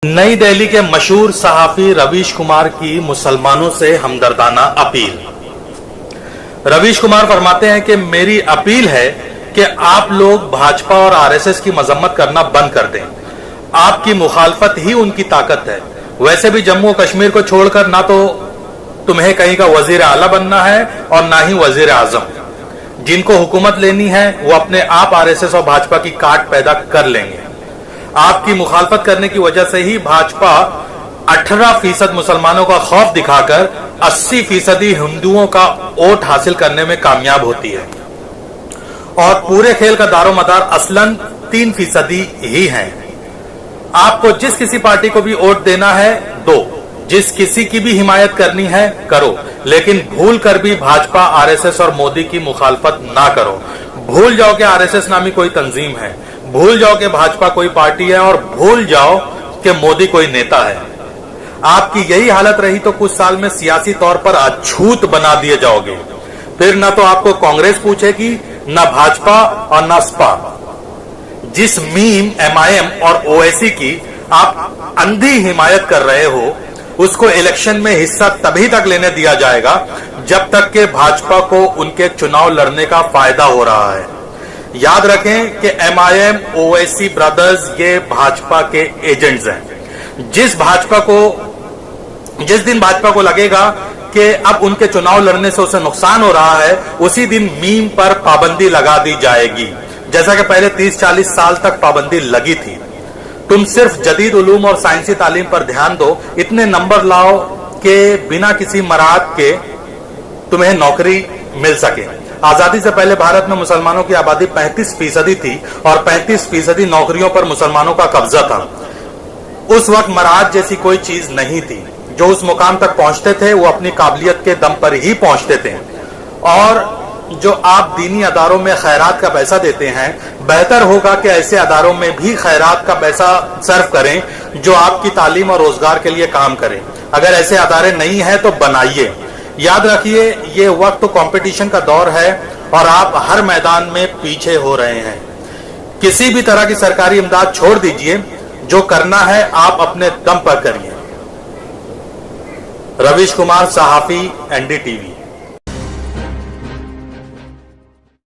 नई दिल्ली के मशहूर सहाफी रवीश कुमार की मुसलमानों से हमदर्दाना अपील। रवीश कुमार फरमाते हैं कि मेरी अपील है कि आप लोग भाजपा और आरएसएस की मजम्मत करना बंद कर दें। आपकी मुखालफत ही उनकी ताकत है। वैसे भी जम्मू कश्मीर को छोड़कर ना तो तुम्हें कहीं का वजीर आला बनना है और ना ही वजीर आजम। जिनको हुकूमत लेनी है वो अपने आप आरएसएस और भाजपा की काट पैदा कर लेंगे। आपकी मुखालफत करने की वजह से ही भाजपा 18% मुसलमानों का खौफ दिखाकर 80% हिंदुओं का वोट हासिल करने में कामयाब होती है और पूरे खेल का दारोमदार असलन 3% ही है। आपको जिस किसी पार्टी को भी वोट देना है दो, जिस किसी की भी हिमायत करनी है करो, लेकिन भूल कर भी भाजपा, आरएसएस और मोदी की मुखालफत ना करो। भूल जाओ कि आरएसएस नामी कोई तंजीम है, भूल जाओ कि भाजपा कोई पार्टी है और भूल जाओ कि मोदी कोई नेता है। आपकी यही हालत रही तो कुछ साल में सियासी तौर पर अछूत बना दिए जाओगे। फिर ना तो आपको कांग्रेस पूछेगी, ना भाजपा और ना सपा। जिस मीम, एमआईएम और ओवैसी की आप अंधी हिमायत कर रहे हो, उसको इलेक्शन में हिस्सा तभी तक लेने दिया जाएगा जब तक कि भाजपा को उनके चुनाव लड़ने का फायदा हो रहा है। याद रखें कि एमआईएम, ओवैसी ब्रदर्स ये भाजपा के एजेंट्स हैं। जिस दिन भाजपा को लगेगा कि अब उनके चुनाव लड़ने से उसे नुकसान हो रहा है, उसी दिन मीम पर पाबंदी लगा दी जाएगी, जैसा कि पहले 30-40 साल तक पाबंदी लगी थी। तुम सिर्फ जदीद उलूम और साइंसी तालीम पर ध्यान दो, इतने नंबर लाओ कि बिना किसी मराहत के तुम्हें नौकरी मिल सके। आजादी से पहले भारत में मुसलमानों की आबादी 35% थी और 35% नौकरियों पर मुसलमानों का कब्जा था। उस वक्त मराहत जैसी कोई चीज नहीं थी। जो उस मुकाम तक पहुंचते थे वो अपनी काबिलियत के दम पर ही पहुंचते थे। और जो आप दीनी अदारों में खैरात का पैसा देते हैं, बेहतर होगा कि ऐसे अदारों में भी खैरात का पैसा सर्व करें जो आपकी तालीम और रोजगार के लिए काम करें। अगर ऐसे अदारे नहीं है तो बनाइए। याद रखिए, ये वक्त तो कंपटीशन का दौर है और आप हर मैदान में पीछे हो रहे हैं। किसी भी तरह की सरकारी इमदाद छोड़ दीजिए। जो करना है आप अपने दम पर करिए। रवीश कुमार, सहाफी, एनडीटीवी।